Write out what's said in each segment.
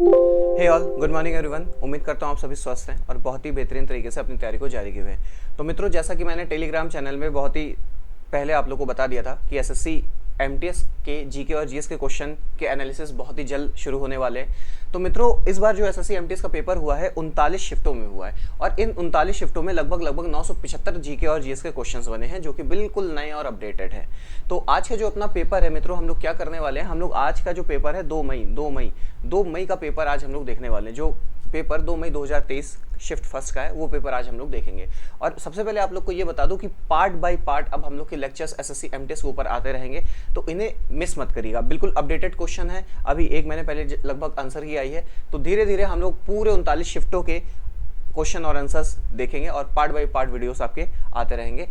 हे all, good morning everyone. उम्मीद करता हूँ आप सभी स्वस्थ हैं और बहुत ही बेहतरीन तरीके से अपनी तैयारी को जारी किए हुए हैं। तो मित्रों, जैसा कि मैंने टेलीग्राम चैनल में बहुत ही पहले आप लोगों को बता दिया था कि एसएससी एमटीएस के जीके और जीएस के क्वेश्चन के एनालिसिस बहुत ही जल्द शुरू होने वाले हैं। तो मित्रों, इस बार जो एसएससी एमटीएस का पेपर हुआ है 39 शिफ्टों में हुआ है और इन 39 शिफ्टों में लगभग 975 जीके और जीएस के क्वेश्चंस बने हैं जो कि बिल्कुल नए और अपडेटेड है। तो आज का जो अपना पेपर है मित्रों, हम लोग क्या करने वाले हैं, हम लोग आज का जो पेपर है 2 मई का पेपर आज हम लोग देखने वाले हैं। जो पेपर 2 मई 2023 शिफ्ट फर्स्ट का है वो पेपर आज हम लोग देखेंगे। और सबसे पहले आप लोग को ये बता दूं कि पार्ट बाय पार्ट अब हम लोग के लेक्चर्स एसएससी एमटीएस के ऊपर आते रहेंगे, तो इन्हें मिस मत करिएगा। बिल्कुल अपडेटेड क्वेश्चन है, अभी एक महीने पहले लगभग आंसर की आई है। तो धीरे धीरे हम लोग पूरे 39 शिफ्टों के क्वेश्चन और आंसर्स देखेंगे और पार्ट बाय पार्ट वीडियोस आपके आते रहेंगे।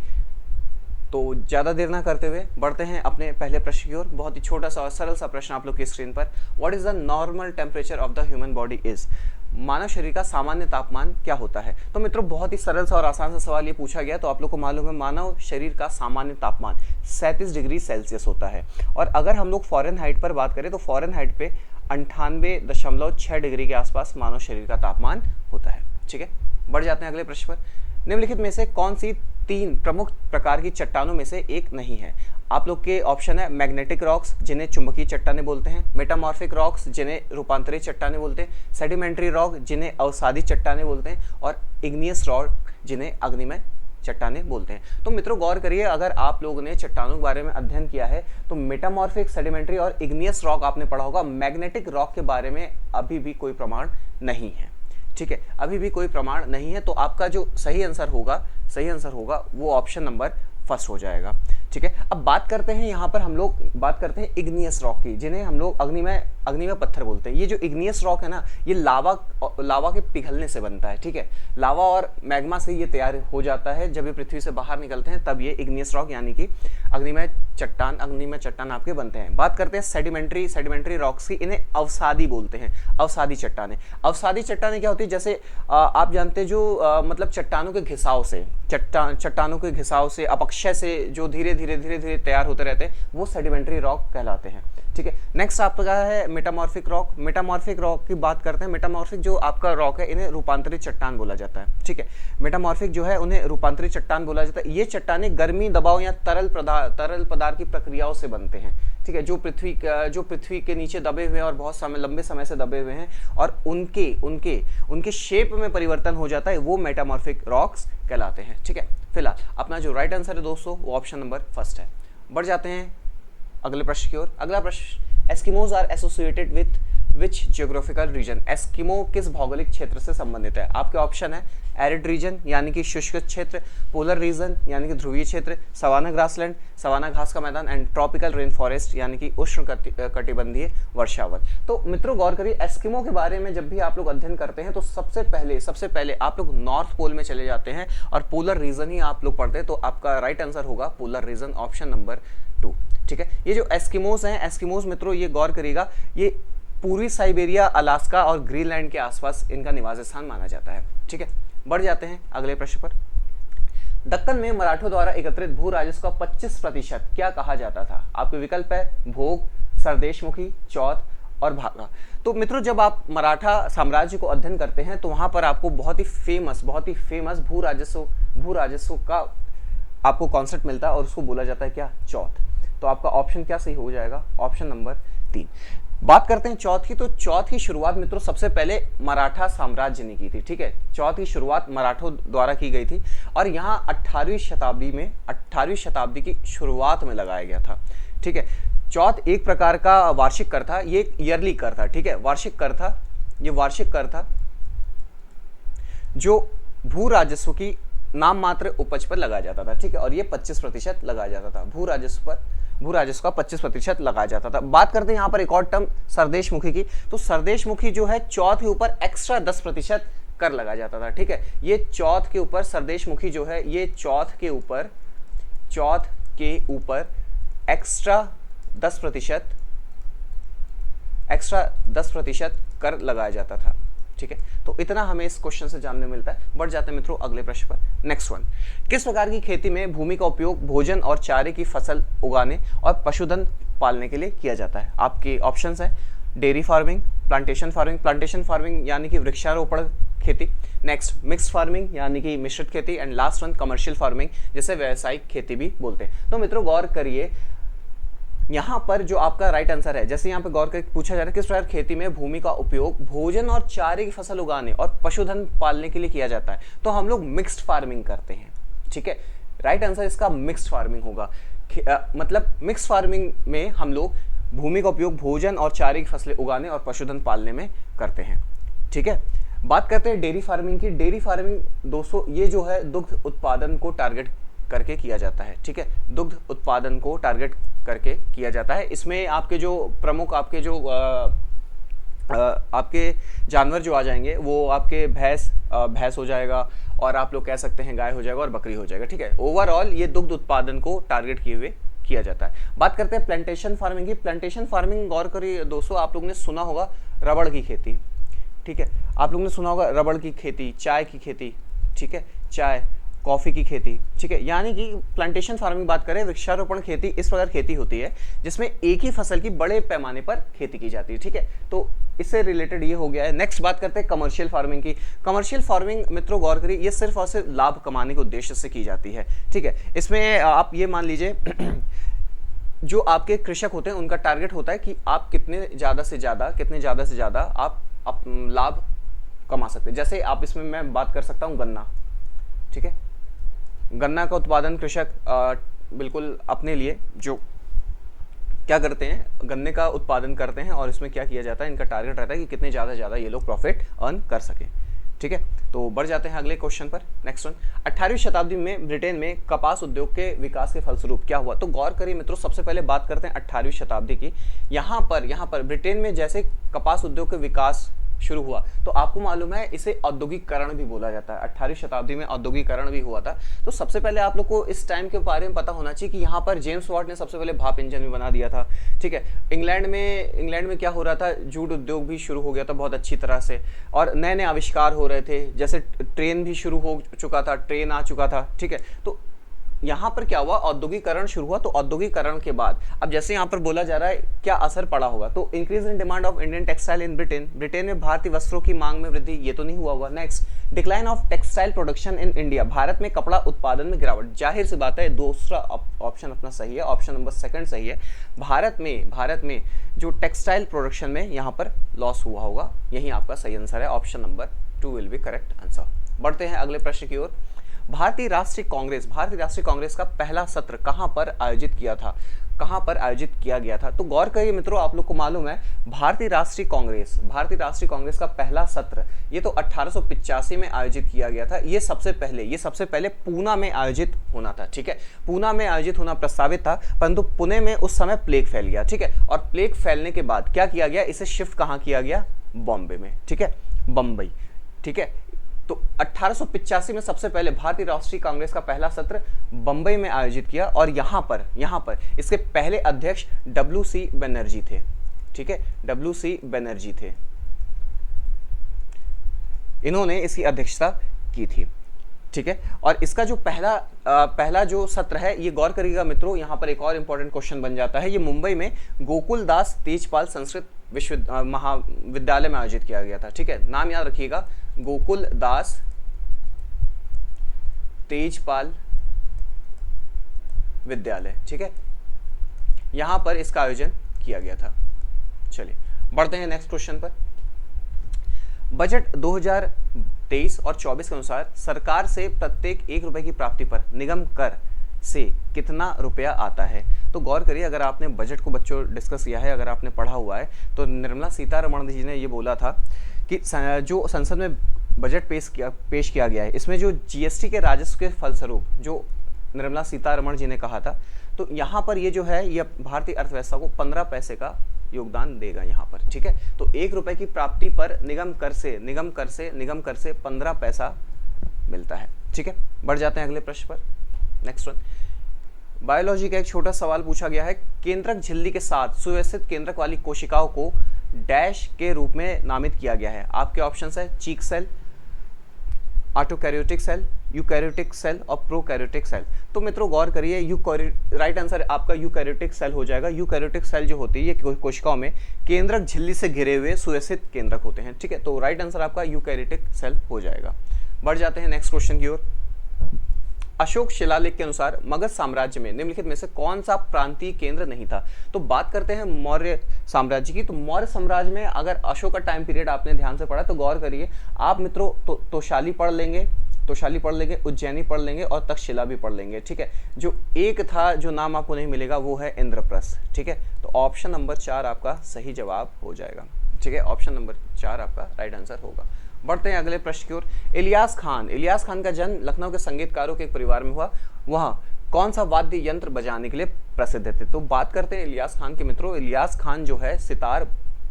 तो ज़्यादा देर ना करते हुए बढ़ते हैं अपने पहले प्रश्न की ओर। बहुत ही छोटा सा और सरल सा प्रश्न आप लोग की स्क्रीन पर। What is the normal temperature of the human body is? मानव शरीर का सामान्य तापमान क्या होता है? तो मित्रों, बहुत ही सरल सा और आसान सा सवाल ये पूछा गया। तो आप लोग को मालूम है मानव शरीर का सामान्य तापमान 37 डिग्री सेल्सियस होता है। और अगर हम लोग फॉरेन हाइट पर बात करें तो फॉरेन हाइट पे 98.6 डिग्री के आसपास मानव शरीर का तापमान होता है। ठीक है, बढ़ जाते हैं अगले प्रश्न पर। निम्नलिखित में से कौन सी 3 प्रमुख प्रकार की चट्टानों में से एक नहीं है? आप लोग के ऑप्शन है मैग्नेटिक रॉक्स जिन्हें चुंबकीय चट्टानें बोलते हैं, मेटामॉर्फिक रॉक्स जिन्हें रूपांतरित चट्टानें बोलते हैं, सेडिमेंट्री रॉक जिन्हें अवसादी चट्टानें बोलते हैं और इग्नियस रॉक जिन्हें अग्निमय चट्टानें बोलते हैं। तो मित्रों गौर करिए, अगर आप लोगों ने चट्टानों के बारे में अध्ययन किया है तो मेटामॉर्फिक, सेडिमेंट्री और इग्नियस रॉक आपने पढ़ा होगा। मैग्नेटिक रॉक के बारे में अभी भी कोई प्रमाण नहीं है। ठीक है, अभी भी कोई प्रमाण नहीं है। तो आपका जो सही आंसर होगा वो ऑप्शन नंबर फर्स्ट हो जाएगा। ठीक है, अब बात करते हैं, यहाँ पर हम लोग बात करते हैं इग्नियस रॉक की, जिन्हें हम लोग अग्निमय पत्थर बोलते हैं। ये जो इग्नियस रॉक है ना, ये लावा के पिघलने से बनता है। ठीक है, लावा और मैग्मा से ये तैयार हो जाता है। जब ये पृथ्वी से बाहर निकलते हैं तब ये इग्नियस रॉक यानी कि अग्निमय चट्टान आपके बनते हैं। बात करते हैं सेडिमेंट्री रॉक्स की, इन्हें अवसादी बोलते हैं। अवसादी चट्टानें क्या होती है? जैसे आप जानते हैं जो मतलब चट्टानों के घिसाव से अपक्षय से जो धीरे धीरे तैयार होते रहते हैं वो सेडिमेंट्री रॉक कहलाते हैं। ठीक है, नेक्स्ट आपका है मेटामॉर्फिक रॉक की बात करते हैं। मेटामॉर्फिक जो आपका रॉक है इन्हें रूपांतरित चट्टान बोला जाता है। ठीक है, मेटामॉर्फिक जो है उन्हें रूपांतरित चट्टान बोला जाता है। ये चट्टानें गर्मी, दबाव या तरल पदार्थ की प्रक्रियाओं से बनते हैं। ठीक है, जो पृथ्वी के नीचे दबे हुए हैं और बहुत लंबे समय से दबे हुए हैं और उनके शेप में परिवर्तन हो जाता है, वो मेटामॉर्फिक रॉक्स कहलाते हैं। ठीक है, फिलहाल अपना जो राइट आंसर है दोस्तों वो ऑप्शन नंबर फर्स्ट है। बढ़ जाते हैं अगले प्रश्न की ओर। अगला प्रश्न, Eskimos are associated with which geographical region? Eskimo किस भौगोलिक क्षेत्र से संबंधित है? आपके ऑप्शन है एरिड रीजन यानी कि शुष्क क्षेत्र, पोलर रीजन यानी कि ध्रुवीय क्षेत्र, सवाना ग्रासलैंड, सवाना घास का मैदान एंड ट्रॉपिकल रेन फॉरेस्ट यानी कि उष्ण कटिबंधीय वर्षावन। तो मित्रों गौर करिए, एस्किमो के बारे में जब भी आप लोग अध्ययन करते हैं तो सबसे पहले आप लोग नॉर्थ पोल में चले जाते हैं और पोलर रीजन ही आप लोग पढ़ते हैं। तो आपका राइट आंसर होगा पोलर रीजन, ऑप्शन नंबर 2। ठीक है, ये जो एस्किमोज हैं, एस्किमोज मित्रों ये गौर करिएगा, ये पूर्वी साइबेरिया, अलास्का और ग्रीनलैंड के आसपास इनका निवास स्थान माना जाता है। ठीक है, बढ़ जाते हैं अगले प्रश्न पर। दक्कन में मराठों द्वारा एकत्रित भू राजस्व का 25% क्या कहा जाता था? आपके विकल्प है भोग, सरदेशमुखी, चौथ और भागा। तो मित्रों जब आप मराठा साम्राज्य को अध्ययन करते हैं तो वहां पर आपको बहुत ही फेमस भू राजस्व का आपको कॉन्सेप्ट मिलता है और उसको बोला जाता है क्या? चौथ। तो आपका ऑप्शन क्या सही हो जाएगा? Option number 3। बात करते हैं चौथ की। तो चौथ की शुरुआत मित्रों सबसे पहले मराठा साम्राज्य ने की थी। ठीक है, चौथ की शुरुआत मराठों द्वारा की गई थी और यहाँ 18वीं शताब्दी की शुरुआत में लगाया गया था। ठीक है, चौथ एक प्रकार का वार्षिक कर था, ये एक ईयरली कर था। ठीक है, वार्षिक कर था जो भू राजस्व की नाम मात्र उपज पर लगाया जाता था। ठीक है, और ये 25% लगाया जाता था। भू राजस्व का 25% लगाया जाता था। बात करते हैं यहाँ पर एक और टर्म सरदेशमुखी की। तो सरदेशमुखी जो है चौथ के ऊपर एक्स्ट्रा 10% कर लगाया जाता था। ठीक है, ये चौथ के ऊपर सरदेशमुखी जो है ये चौथ के ऊपर एक्स्ट्रा 10% कर लगाया जाता था। ठीक है, तो इतना हमें इस क्वेश्चन से जानने मिलता है। बढ़ जाते हैं मित्रों अगले प्रश्न पर। नेक्स्ट वन, किस प्रकार की खेती में भूमि का उपयोग भोजन और चारे की फसल उगाने और पशुधन पालने के लिए किया जाता है? आपके ऑप्शंस हैं डेयरी फार्मिंग, प्लांटेशन फार्मिंग यानी कि वृक्षारोपण खेती। नेक्स्ट मिक्स फार्मिंग यानी कि मिश्रित खेती। And last one commercial farming, जिसे व्यावसायिक खेती भी बोलते हैं। तो मित्रों गौर करिए यहाँ पर जो आपका राइट आंसर है, जैसे यहाँ पे गौर करके पूछा जा रहा है किस प्रकार खेती में भूमि का उपयोग भोजन और चारे की फसल उगाने और पशुधन पालने के लिए किया जाता है, तो हम लोग मिक्स्ड फार्मिंग करते हैं। ठीक है, राइट आंसर इसका मिक्स्ड फार्मिंग होगा। मतलब मिक्स फार्मिंग में हम लोग भूमि का उपयोग भोजन और चारे की फसलें उगाने और पशुधन पालने में करते हैं। ठीक है, बात करते हैं डेयरी फार्मिंग की। डेयरी फार्मिंग दोस्तों ये जो है दुग्ध उत्पादन को टारगेट करके किया जाता है। ठीक है, दुग्ध उत्पादन को टारगेट करके किया जाता है। इसमें आपके जो प्रमुख आपके जो आपके जानवर जो आ जाएंगे वो आपके भैंस हो जाएगा, और आप लोग कह सकते हैं गाय हो जाएगा और बकरी हो जाएगा। ठीक है, ओवरऑल ये दुग्ध उत्पादन को टारगेट किए हुए किया जाता है। बात करते हैं प्लांटेशन फार्मिंग की। प्लांटेशन फार्मिंग गौर करिए दोस्तों, आप लोगों ने सुना होगा रबड़ की खेती। ठीक है, आप लोगों ने सुना होगा रबड़ की खेती, चाय की खेती। ठीक है, चाय कॉफ़ी की खेती। ठीक है, यानी कि प्लांटेशन फार्मिंग बात करें, वृक्षारोपण खेती इस प्रकार खेती होती है जिसमें एक ही फसल की बड़े पैमाने पर खेती की जाती है। ठीक है, तो इससे रिलेटेड ये हो गया है। नेक्स्ट बात करते हैं कमर्शियल फार्मिंग की। कमर्शियल फार्मिंग मित्रों गौर करिए, ये सिर्फ और सिर्फ लाभ कमाने के उद्देश्य से की जाती है। ठीक है, इसमें आप ये मान लीजिए जो आपके कृषक होते हैं उनका टारगेट होता है कि आप कितने ज़्यादा से ज़्यादा आप लाभ कमा सकते हैं। जैसे आप इसमें मैं बात कर सकता हूँ गन्ना। ठीक है, गन्ना का उत्पादन कृषक बिल्कुल अपने लिए जो क्या करते हैं, गन्ने का उत्पादन करते हैं, और इसमें क्या किया जाता है, इनका टारगेट रहता है कि कितने ज़्यादा ये लोग प्रॉफिट अर्न कर सकें। ठीक है, तो बढ़ जाते हैं अगले क्वेश्चन पर। नेक्स्ट वन, 18वीं शताब्दी में ब्रिटेन में कपास उद्योग के विकास के फलस्वरूप क्या हुआ। तो गौर करिए मित्रों, सबसे पहले बात करते हैं 18वीं शताब्दी की। यहाँ पर ब्रिटेन में जैसे कपास उद्योग के विकास शुरू हुआ, तो आपको मालूम है इसे औद्योगिकरण भी बोला जाता है। 18वीं शताब्दी में औद्योगिकरण भी हुआ था। तो सबसे पहले आप लोग को इस टाइम के बारे में पता होना चाहिए कि यहाँ पर जेम्स वाट ने सबसे पहले भाप इंजन भी बना दिया था। ठीक है, इंग्लैंड में क्या हो रहा था, जूट उद्योग भी शुरू हो गया था बहुत अच्छी तरह से, और नए नए आविष्कार हो रहे थे, जैसे ट्रेन भी शुरू हो चुका था, ट्रेन आ चुका था। ठीक है, तो यहाँ पर क्या हुआ, औद्योगिकरण शुरू हुआ। तो औद्योगिकरण के बाद अब जैसे यहाँ पर बोला जा रहा है क्या असर पड़ा होगा, तो increase in demand of Indian textile in Britain में भारतीय वस्त्रों की मांग में वृद्धि, ये तो नहीं हुआ होगा। Next, decline of textile production in India, Bharat में कपड़ा उत्पादन में गिरावट। जाहिर सी बात है दूसरा ऑप्शन अपना सही है, ऑप्शन नंबर सेकंड सही है। भारत में जो टेक्सटाइल प्रोडक्शन में यहाँ पर लॉस हुआ होगा, यही आपका सही आंसर है। Option number 2 will be correct answer. बढ़ते हैं अगले प्रश्न की ओर। भारतीय राष्ट्रीय कांग्रेस का पहला सत्र कहां पर आयोजित किया गया था। तो गौर करिए मित्रों, आप लोग को मालूम है भारतीय राष्ट्रीय कांग्रेस का पहला सत्र ये तो 1885 में आयोजित किया गया था। ये सबसे पहले पूना में आयोजित होना था। ठीक है, पूना में आयोजित होना प्रस्तावित था, परंतु पुणे में उस समय प्लेग फैल गया। ठीक है, और प्लेग फैलने के बाद क्या किया गया, इसे शिफ्ट कहां किया गया, बॉम्बे में। ठीक है, बम्बई। ठीक है, तो 1885 में सबसे पहले भारतीय राष्ट्रीय कांग्रेस का पहला सत्र बंबई में आयोजित किया, और यहाँ पर इसके पहले अध्यक्ष WC बनर्जी थे। ठीक है, WC बनर्जी थे, इन्होंने इसकी अध्यक्षता की थी। ठीक है, और इसका जो पहला जो सत्र है, ये गौर करिएगा मित्रों, यहाँ पर एक और इंपॉर्टेंट क्वेश्चन बन जाता है। ये मुंबई में गोकुल दास तेजपाल संस्कृत महाविद्यालय में आयोजित किया गया था। ठीक है, नाम याद रखिएगा, गोकुल दास तेजपाल विद्यालय। ठीक है, यहां पर इसका आयोजन किया गया था। चलिए बढ़ते हैं नेक्स्ट क्वेश्चन पर। बजट 2023 और 24 के अनुसार सरकार से प्रत्येक 1 रुपए की प्राप्ति पर निगम कर से कितना रुपया आता है। तो गौर करिए, अगर आपने बजट को बच्चों डिस्कस किया है, अगर आपने पढ़ा हुआ है, तो निर्मला सीतारमण जी ने ये बोला था कि जो संसद में बजट पेश किया गया है, इसमें जो GST के राजस्व के फलस्वरूप जो निर्मला सीतारमण जी ने कहा था, तो यहाँ पर ये जो है ये भारतीय अर्थव्यवस्था को 15 पैसे का योगदान देगा यहाँ पर। ठीक है, तो 1 रुपए की प्राप्ति पर निगम कर से 15 पैसा मिलता है। ठीक है, बढ़ जाते हैं अगले प्रश्न पर। नेक्स्ट वन, बायोलॉजी का एक छोटा सवाल पूछा गया है। केंद्रक झिल्ली के साथ सुव्यवस्थित केंद्रक वाली कोशिकाओं को डैश के रूप में नामित किया गया है। आपके ऑप्शंस है चीक सेल, ऑटोकैरियोटिक सेल, यूकैरियोटिक सेल और प्रोकैरियोटिक सेल। तो मित्रों गौर करिए, राइट आंसर आपका यूकैरियोटिक सेल हो जाएगा। यूकैरियोटिक सेल जो होती है ये कोशिकाओं में केंद्रक झिल्ली से घिरे हुए सुव्यवस्थित केंद्रक होते हैं, ठीक है। तो राइट आंसर आपका यूकैरियोटिक सेल हो जाएगा। बढ़ जाते हैं नेक्स्ट क्वेश्चन की ओर। अशोक शिलालेख के अनुसार मगध साम्राज्य में निम्नलिखित में से कौन सा प्रांतीय केंद्र नहीं था। तो बात करते हैं मौर्य साम्राज्य की। तो मौर्य साम्राज्य में अगर अशोक का टाइम पीरियड आपने ध्यान से पढ़ा तो गौर करिए आप मित्रों, तोशाली पढ़ लेंगे, उज्जैनी पढ़ लेंगे और तक्षशिला भी पढ़ लेंगे, ठीक है। जो एक था जो नाम आपको नहीं मिलेगा वो है इंद्रप्रस्थ, ठीक है। तो ऑप्शन नंबर 4 आपका सही जवाब हो जाएगा, ठीक है। ऑप्शन नंबर 4 आपका राइट आंसर होगा। बढ़ते हैं अगले प्रश्न की ओर। इलियास खान का जन्म लखनऊ के संगीतकारों के एक परिवार में हुआ। वह कौन सा वाद्य यंत्र बजाने के लिए प्रसिद्ध थे। तो बात करते हैं इलियास खान के मित्रों। इलियास खान जो है सितार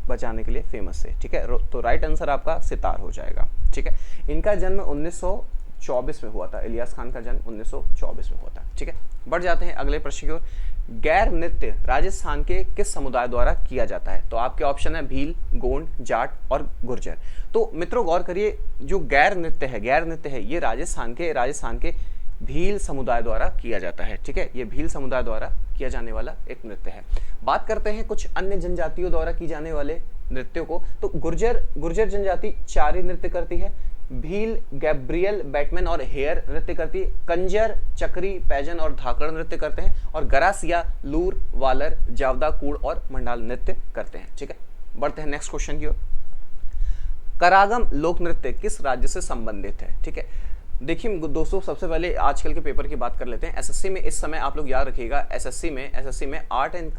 बजाने के लिए फेमस है, ठीक है। तो राइट आंसर आपका सितार हो जाएगा, ठीक है। इनका जन्म 1924 में हुआ था। इलियास खान का जन्म 1924 में हुआ था, ठीक है। बढ़ जाते हैं अगले प्रश्न की ओर। गैर नृत्य राजस्थान के किस समुदाय द्वारा किया जाता है। तो आपके ऑप्शन है भील, गोंड, जाट और गुर्जर। तो मित्रों गौर करिए, जो गैर नृत्य है ये राजस्थान के भील समुदाय द्वारा किया जाता है, ठीक है। ये भील समुदाय द्वारा किया जाने वाला एक नृत्य है। बात करते हैं कुछ अन्य जनजातियों द्वारा की जाने वाले नृत्यों को। तो गुर्जर जनजाति चारी नृत्य करती है। भील गैब्रियल, बैटमैन और हेयर नृत्य करती है। कंजर, चक्री, पैजन और धाकड़ नृत्य करते हैं। और गरासिया, लूर, वालर, जावदा, कूड़ और मंडाल नृत्य करते हैं, ठीक है। बढ़ते हैं नेक्स्ट क्वेश्चन की ओर। करागम लोक नृत्य किस राज्य से संबंधित है, ठीक है। देखिए दोस्तों, सबसे पहले आजकल के पेपर की बात कर लेते हैं। एसएससी में इस समय आप लोग याद रखिएगा, एसएससी में आर्ट एंड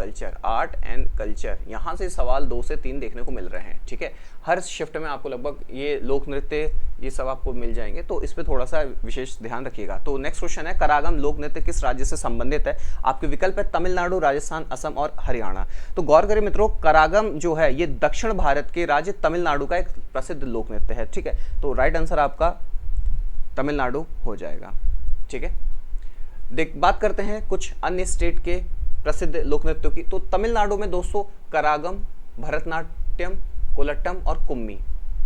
कल्चर यहाँ से सवाल 2 से 3 देखने को मिल रहे हैं, ठीक है। हर शिफ्ट में आपको लगभग ये लोक नृत्य ये सब आपको मिल जाएंगे, तो इस पे थोड़ा सा विशेष ध्यान रखिएगा। तो नेक्स्ट क्वेश्चन है, करागम लोक नृत्य किस राज्य से संबंधित है। आपके विकल्प है तमिलनाडु, राजस्थान, असम और हरियाणा। तो गौर करें मित्रों, करागम जो है ये दक्षिण भारत के राज्य तमिलनाडु का एक प्रसिद्ध लोक नृत्य है, ठीक है। तो राइट आंसर आपका तमिलनाडु हो जाएगा, ठीक है। बात करते हैं कुछ अन्य स्टेट के प्रसिद्ध लोक नृत्यों की। तो तमिलनाडु में दोस्तों करागम, भरतनाट्यम, कोलट्टम और कुम्मी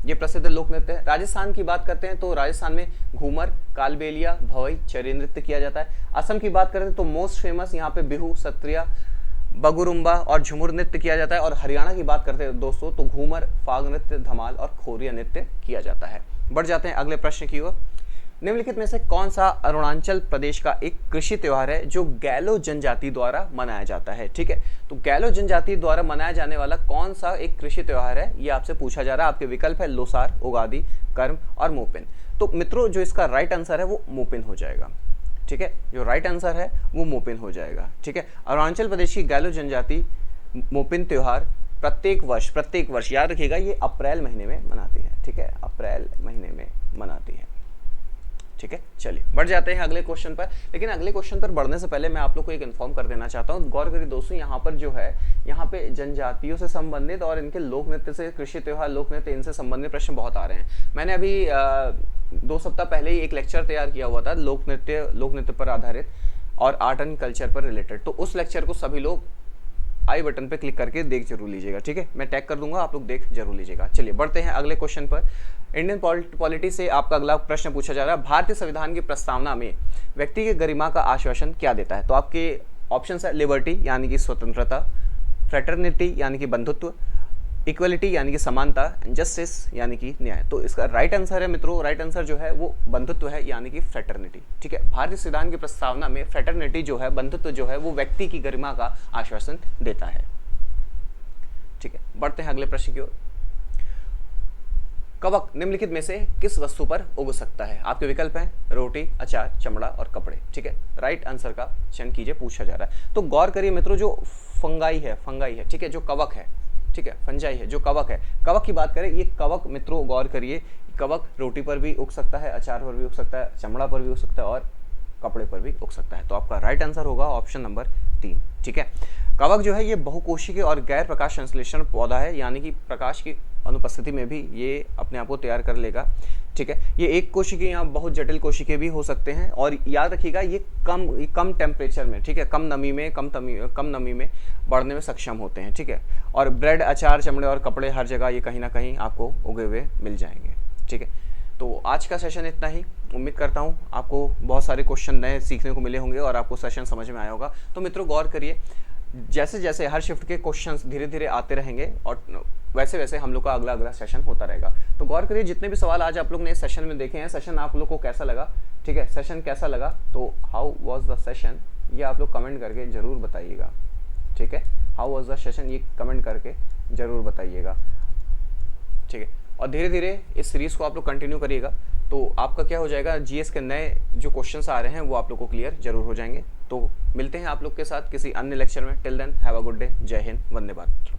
ये प्रसिद्ध लोक नृत्य है। राजस्थान की बात करते हैं तो राजस्थान में घूमर, कालबेलिया, भवई, चरी नृत्य किया जाता है। असम की बात करते हैं तो मोस्ट फेमस यहाँ पे बिहू, सत्रिया, बगुरुम्बा और झुमुर नृत्य किया जाता है। और हरियाणा की बात करते हैं दोस्तों तो घूमर, फाग नृत्य, धमाल और खोरिया नृत्य किया जाता है। बढ़ जाते हैं अगले प्रश्न की ओर। निम्नलिखित में से कौन सा अरुणाचल प्रदेश का एक कृषि त्योहार है जो गैलो जनजाति द्वारा मनाया जाता है, ठीक है। तो गैलो जनजाति द्वारा मनाया जाने वाला कौन सा एक कृषि त्योहार है ये आपसे पूछा जा रहा है। आपके विकल्प है लोसार, उगादी, कर्म और मोपिन। तो मित्रों जो इसका राइट आंसर है वो मोपिन हो जाएगा, ठीक है। जो राइट आंसर है वो मोपिन हो जाएगा, ठीक है। अरुणाचल प्रदेश की गैलो जनजाति मोपिन त्योहार प्रत्येक वर्ष याद रखिएगा ये अप्रैल महीने में मनाती है, ठीक है। अप्रैल महीने में मनाती है, ठीक है। चलिए बढ़ जाते हैं अगले क्वेश्चन पर। लेकिन अगले क्वेश्चन पर बढ़ने से पहले मैं आप लोग को एक इन्फॉर्म कर देना चाहता हूँ। गौर करिए दोस्तों, यहाँ पर जो है यहाँ पे जनजातियों से संबंधित और इनके लोक नृत्य से, कृषि त्योहार, लोक नृत्य इनसे संबंधित प्रश्न बहुत आ रहे हैं। मैंने अभी 2 सप्ताह पहले ही एक लेक्चर तैयार किया हुआ था लोक नृत्य पर आधारित और आर्ट एंड कल्चर पर रिलेटेड। तो उस लेक्चर को सभी लोग आई बटन पे क्लिक करके देख जरूर लीजिएगा, ठीक है। मैं टैग कर दूंगा, आप लोग देख जरूर लीजिएगा। चलिए बढ़ते हैं अगले क्वेश्चन पर। इंडियन पॉलिटी से आपका अगला प्रश्न पूछा जा रहा है। भारतीय संविधान की प्रस्तावना में व्यक्ति की गरिमा का आश्वासन क्या देता है। तो आपके ऑप्शन है लिबर्टी यानी कि स्वतंत्रता, फ्रेटर्निटी यानी कि बंधुत्व, इक्वलिटी यानी कि समानता, जस्टिस यानी कि न्याय। तो इसका राइट आंसर है मित्रों, राइट आंसर जो है वो बंधुत्व है यानी कि फ्रेटर्निटी, ठीक है। भारतीय संविधान की प्रस्तावना में फ्रेटर्निटी जो है, बंधुत्व जो है वो व्यक्ति की गरिमा का आश्वासन देता है, ठीक है। बढ़ते हैं अगले प्रश्न की ओर। कवक निम्नलिखित में से किस वस्तु पर उग सकता है। आपके विकल्प हैं रोटी, अचार, चमड़ा और कपड़े, ठीक है। राइट आंसर का चयन कीजिए, पूछा जा रहा है। तो गौर करिए मित्रों, जो फंगाई है, ठीक है, जो कवक है, ठीक है, फंजाई है, जो कवक है, कवक की बात करें, ये कवक मित्रों गौर करिए, कवक रोटी पर भी उग सकता है, अचार पर भी उग सकता है, चमड़ा पर भी उग सकता है और कपड़े पर भी उग सकता है। तो आपका राइट आंसर होगा ऑप्शन नंबर 3, ठीक है। कवक जो है ये बहुकोशिकीय और गैर प्रकाश संश्लेषण पौधा है, यानी कि प्रकाश की अनुपस्थिति में भी ये अपने आप को तैयार कर लेगा, ठीक है। ये एक कोशिकीय या बहुत जटिल कोशिकीय भी हो सकते हैं। और याद रखिएगा ये कम टेम्परेचर में, ठीक है, कम नमी में बढ़ने में सक्षम होते हैं, ठीक है। और ब्रेड, अचार, चमड़े और कपड़े हर जगह ये कहीं ना कहीं आपको उगे हुए मिल जाएंगे, ठीक है। तो आज का सेशन इतना ही। उम्मीद करता हूँ आपको बहुत सारे क्वेश्चन नए सीखने को मिले होंगे और आपको सेशन समझ में आया होगा। तो मित्रों गौर करिए, जैसे जैसे हर शिफ्ट के क्वेश्चंस धीरे धीरे आते रहेंगे और वैसे वैसे हम लोग का अगला अगला सेशन होता रहेगा। तो गौर करिए, जितने भी सवाल आज आप लोग ने सेशन में देखे हैं, सेशन आप लोग को कैसा लगा, ठीक है, सेशन कैसा लगा, तो हाउ वाज द सेशन ये आप लोग कमेंट करके ज़रूर बताइएगा, ठीक है। हाउ वाज द सेशन ये कमेंट करके ज़रूर बताइएगा, ठीक है। और धीरे धीरे इस सीरीज़ को आप लोग कंटिन्यू करिएगा, तो आपका क्या हो जाएगा, जीएस के नए जो क्वेश्चंस आ रहे हैं वो आप लोग को क्लियर जरूर हो जाएंगे। तो मिलते हैं आप लोग के साथ किसी अन्य लेक्चर में। Till then have a good day. जय हिंद, वंदे मातरम।